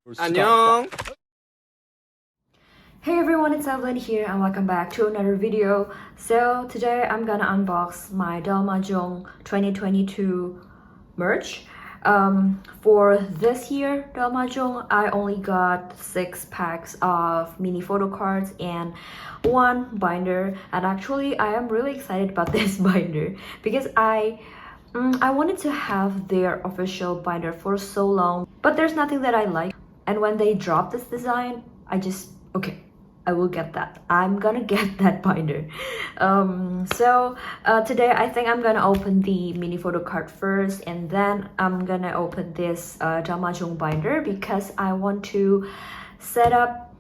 안녕. Hey everyone, it's Evelyn here and welcome back to another video. So today I'm gonna unbox my dalmajung 2022 merch. For this year dalmajung, I only got 6 packs of mini photo cards and 1 binder, and actually I am really excited about this binder because I wanted to have their official binder for so long, but there's nothing that I like. And when they dropped this design, okay, I will get that. I'm gonna get that binder. Today I think I'm gonna open the mini photo card first, and then I'm gonna open this dalmajung binder because I want to set up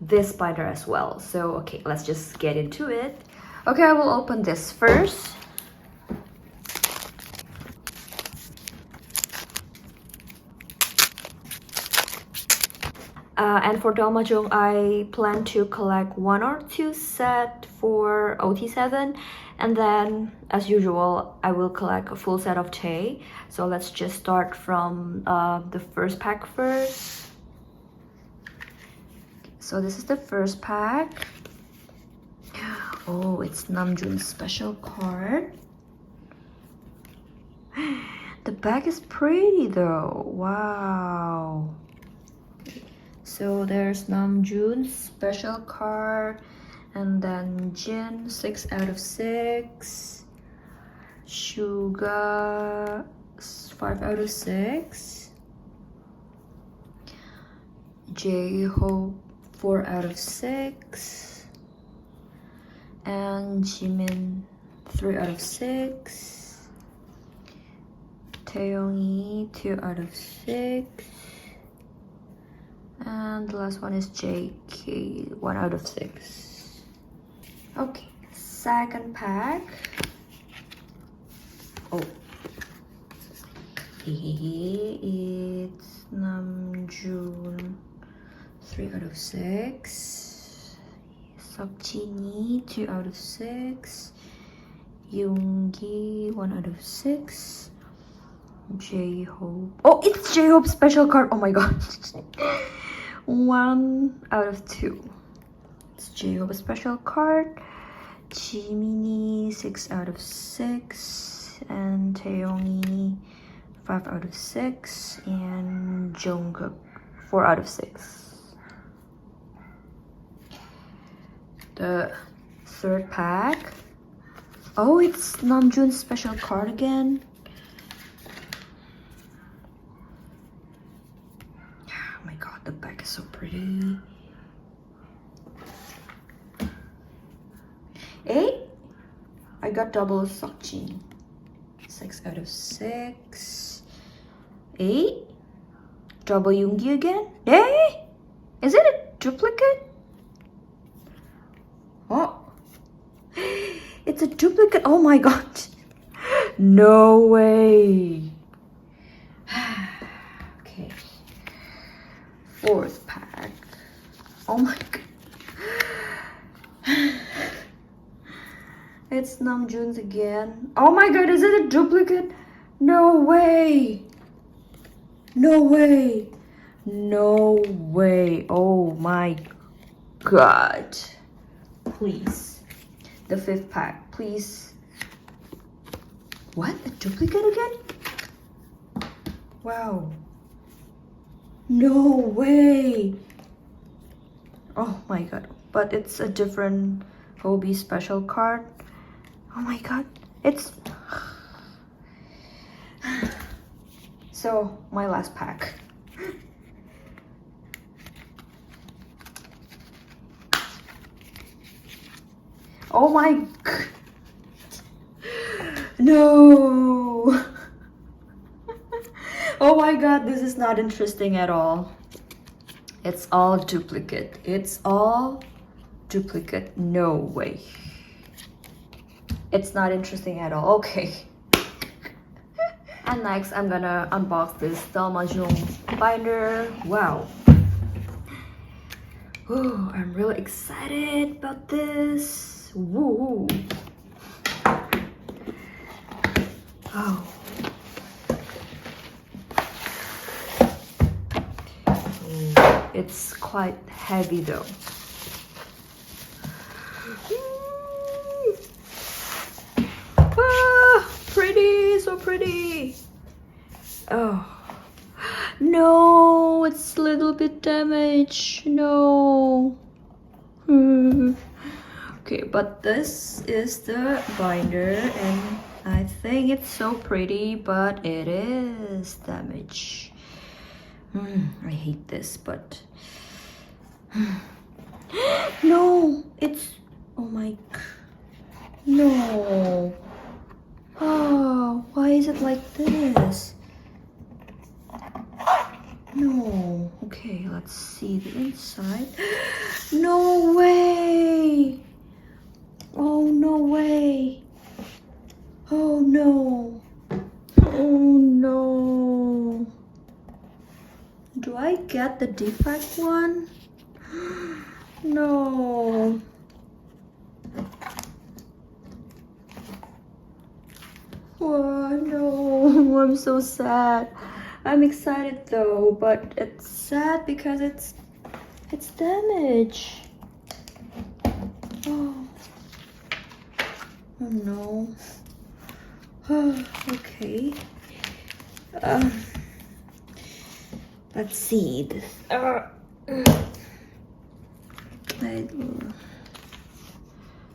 this binder as well. So okay, let's just get into it. Okay, I will open this first. And for dalmajung, I plan to collect 1 or 2 set for OT7, and then as usual I will collect a full set of tae. So let's just start from the first pack first. So this is the first pack. Oh, it's Namjoon's special card. The back is pretty though. Wow. So there's Namjoon's special card, and then Jin 6 out of 6, Suga 5 out of 6, J-Hope 4 out of 6, and Jimin 3 out of 6, Taeyongyi 2 out of 6, and the last one is JK 1 out of 6. Okay, second pack. Oh, it's Namjoon 3 out of 6, Seokjin이 2 out of 6, Yoongi 1 out of 6, J-Hope. Oh, it's J-Hope's special card. Oh my god. 1 out of 2. It's J-Hope's special card. Jimin이 6 out of 6, and Taeyongyi 5 out of 6, and Jungkook 4 out of 6. The third pack. Oh, it's Namjoon's special card again. Oh my god, the back is so pretty. 8. I got double Seokjin. 6 out of 6. 8. Double Yoongi again. Hey! Is it a duplicate? Oh. It's a duplicate. Oh my god. No way. Okay. Fourth pack. Oh my god. It's Namjoon's again. Oh my god, is it a duplicate? No way. No way. No way. Oh my god. Please. The fifth pack, please. What? A duplicate again? Wow. No way. Oh my god. But it's a different Hobie special card. Oh my god. It's... So, my last pack. Oh my god. No. Oh my god, this is not interesting at all. It's all duplicate. It's all duplicate. No way. It's not interesting at all. Okay. And next, I'm gonna unbox this dalmajung binder. Wow. Ooh, I'm really excited about this. Woo. Oh. It's quite heavy though. Ah, pretty, so pretty. Oh no, it's a little bit damaged. No. Okay, but this is the binder, and I think it's so pretty, but it is damaged. I hate this, but no, it's, oh my, no. Oh, why is it like this? No. Okay, let's see the inside. No way. Oh, no way. Oh no. Oh no. Do I get the defect one? No. Oh no, I'm so sad. I'm excited though, but it's sad because it's damaged. Oh, oh no. Okay. Let's see this.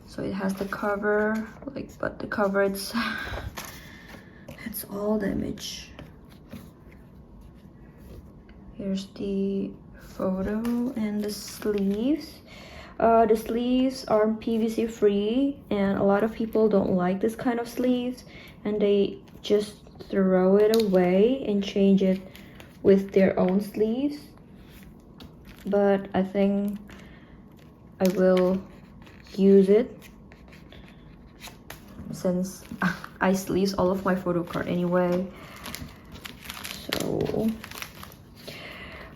So it has the cover, like, but the cover it's all damaged. Here's the photo and the sleeves. The sleeves are PVC free, and a lot of people don't like this kind of sleeves, and they just throw it away and change it with their own sleeves. But I think I will use it since I sleeve all of my photo card anyway. So,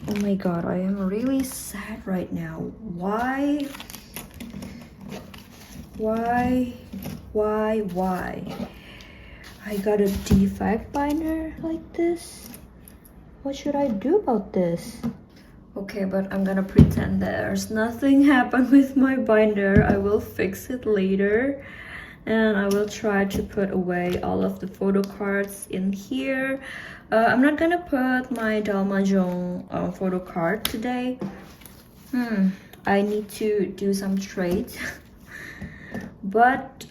oh my god, I am really sad right now. Why? I got a defect binder like this. What should I do about this? Okay, but I'm gonna pretend there's nothing happened with my binder. I will fix it later, and I will try to put away all of the photo cards in here. I'm not gonna put my dalmajung photo card today. I need to do some trades. But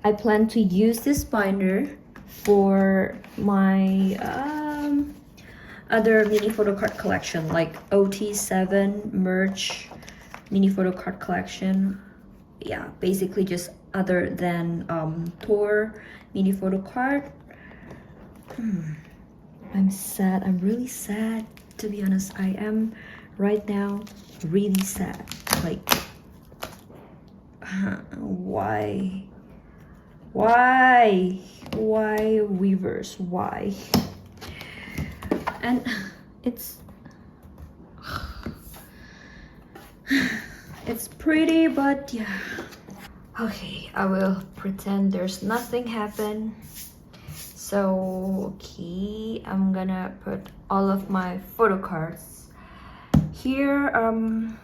I plan to use this binder for my other mini photo card collection, like OT7 merch mini photo card collection. Yeah, basically just other than tour mini photo card. I'm sad. I'm really sad, to be honest. I am right now really sad. Like, why weavers, why? And it's pretty, but yeah. Okay, I will pretend there's nothing happened. So okay, I'm gonna put all of my photo cards here. I'm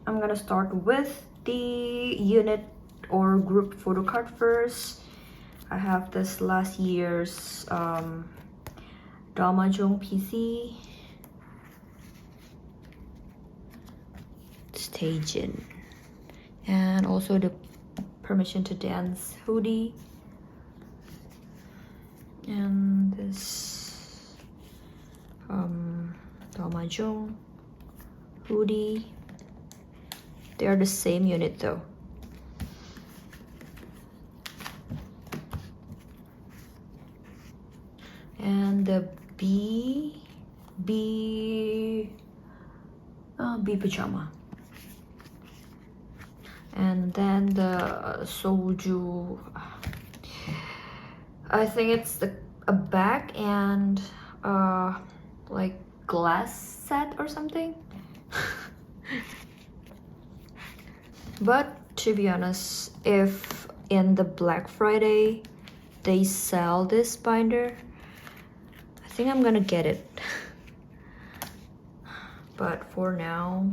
gonna start with the unit or group photo card first. I have this last year's dalmajung PC staging, and also the permission to dance hoodie, and this dalmajung hoodie. They are the same unit though. And the B pajama. And then the soju, I think it's a bag and like glass set or something. But to be honest, if in the Black Friday they sell this binder, I think I'm gonna get it. but for now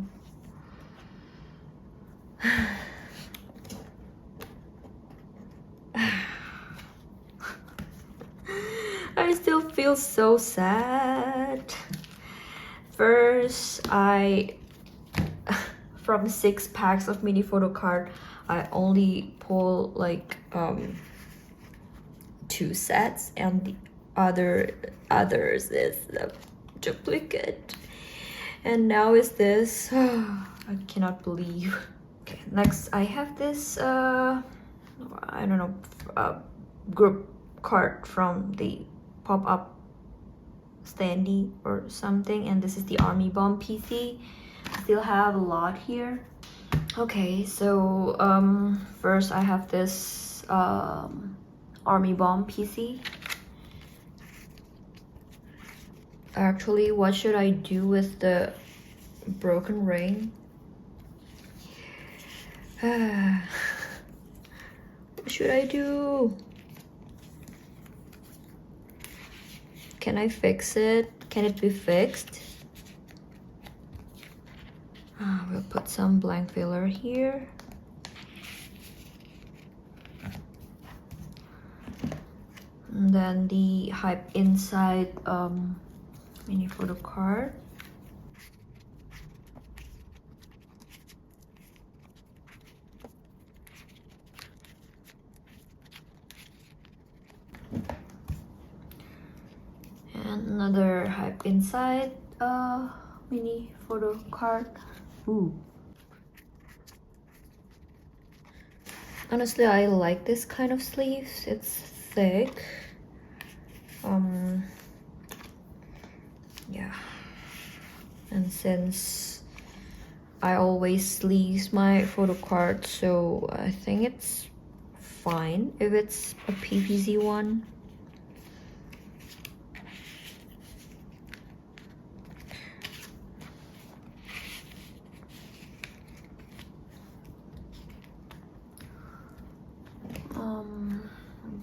I still feel so sad. First, from 6 packs of mini photo card, I only pull like 2 sets, and the others is a duplicate. And now is this. I cannot believe. Okay, next I have this I don't know, group card from the pop-up standee or something, and this is the Army Bomb PC. I still have a lot here. Okay, so first I have this Army Bomb PC. Actually, what should I do with the broken ring? What should I do? Can I fix it? Can it be fixed? We'll put some blank filler here. And then the Hype Inside mini photo card. And another Hype Inside mini photo card. Ooh. Honestly, I like this kind of sleeves. It's thick. Yeah. And since I always sleeve my photo card, so I think it's fine if it's a PVC one.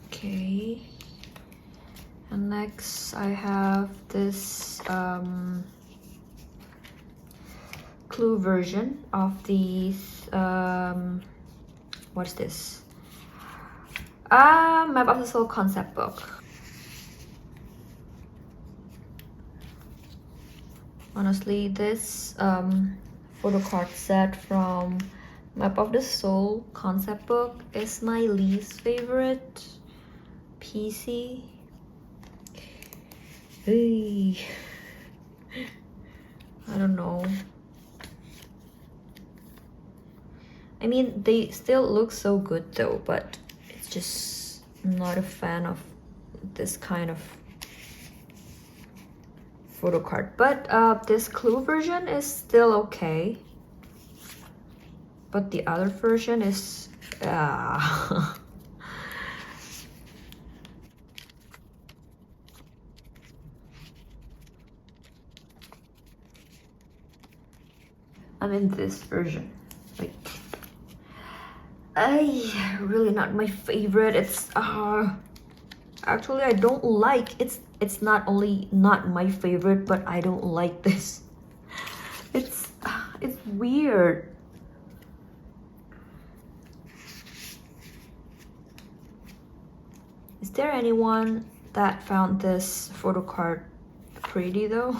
Okay, and next I have this clue version of the what's this? Map of the Soul concept book. Honestly, this photo card set from Map of the Soul concept book is my least favorite PC. Hey, I don't know. I mean, they still look so good though, but it's just not a fan of this kind of photo card. But this clue version is still okay. But the other version is I mean this version, like, really not my favorite. It's actually I don't like it's not only not my favorite, but I don't like this. It's weird. Is there anyone that found this photo card pretty though?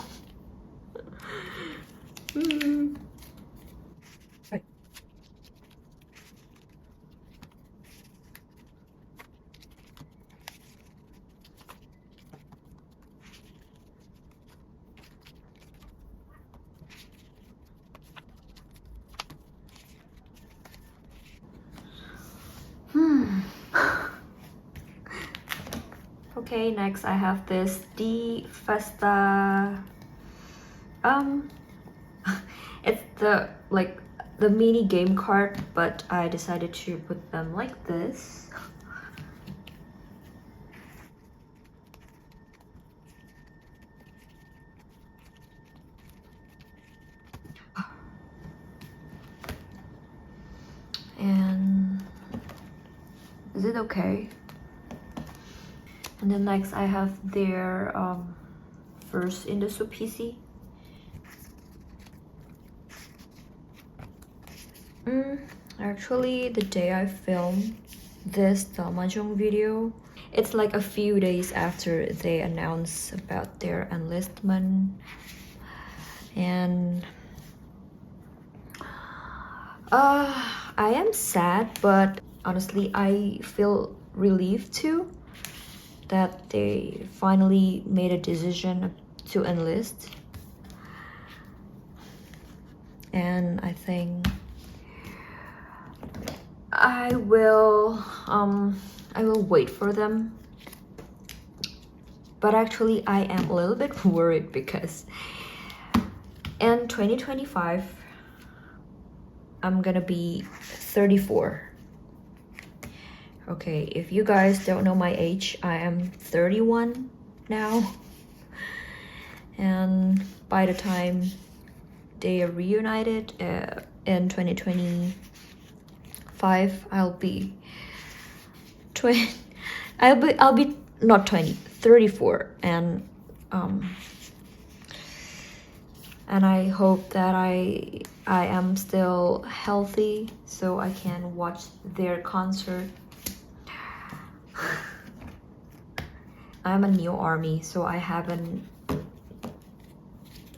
Okay, next I have this D Festa. It's the the mini game card, but I decided to put them like this. And is it okay? And then next I have their first in the soup PC. Actually, the day I filmed this dalmajung video, it's like a few days after they announced about their enlistment. And I am sad, but honestly I feel relieved too that they finally made a decision to enlist. And I think I will wait for them. But actually I am a little bit worried because in 2025 I'm gonna be 34. Okay, if you guys don't know my age, I am 31 now. And by the time they are reunited in 2025, I'll be I'll be not 20, 34. And I hope that I am still healthy so I can watch their concert. I'm a new army, so I haven't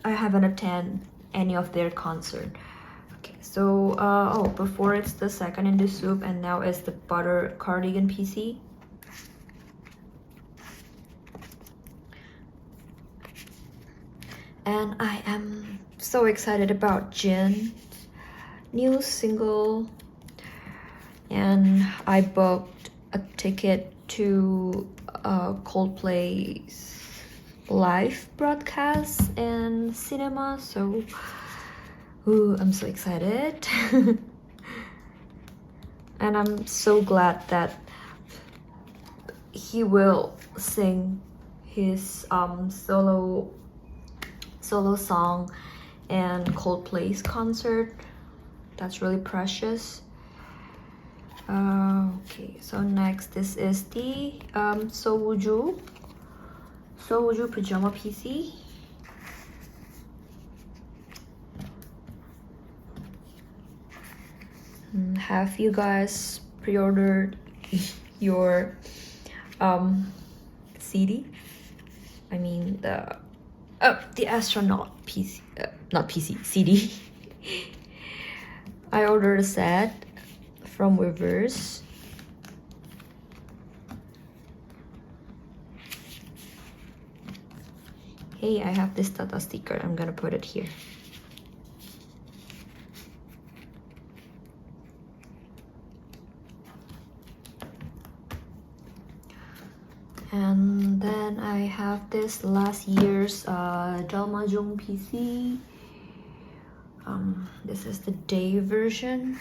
attended any of their concert. Okay, so oh, before it's the second in the soup, and now it's the butter cardigan PC. And I am so excited about Jin's new single, and I booked a ticket to Coldplay's live broadcast and cinema, so I'm so excited. And I'm so glad that he will sing his solo song and Coldplay's concert. That's really precious. Okay, so next this is the Soju pajama PC. Have you guys pre-ordered your CD? I mean the astronaut PC, not PC, CD. I ordered a set from Reverse. Hey, I have this Tata sticker. I'm gonna put it here. And then I have this last year's dalmajung PC. This is the day version.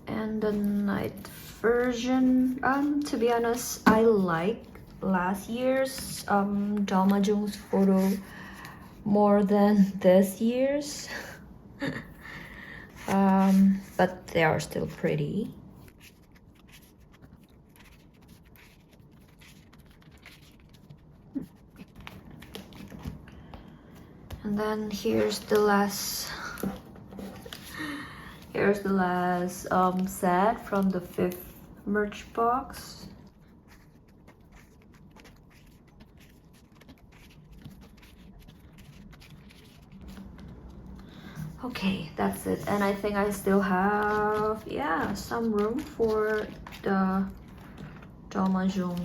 And the night version, to be honest, I like last year's dalmajung's photo more than this year's. But they are still pretty. And then here's the last set from the 5th merch box. Okay, that's it. And I think I still have, yeah, some room for the dalmajung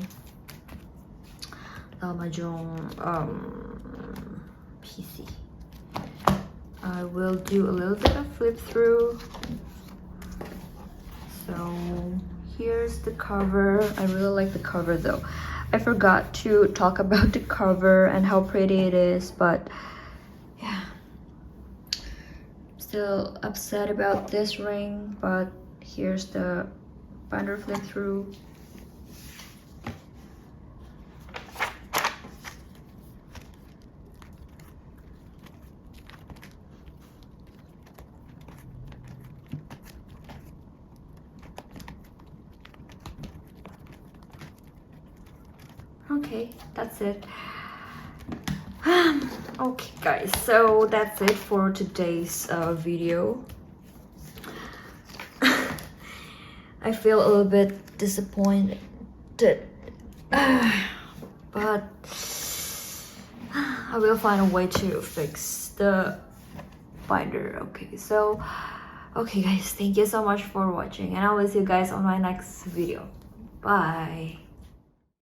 PC. I will do a little bit of flip through. So here's the cover. I really like the cover though. I forgot to talk about the cover and how pretty it is, but yeah, still upset about this ring. But Here's the binder flip through. Okay, that's it. Okay guys, so that's it for today's video. I feel a little bit disappointed, but I will find a way to fix the binder. Okay, so okay guys, thank you so much for watching, and I will see you guys on my next video. Bye.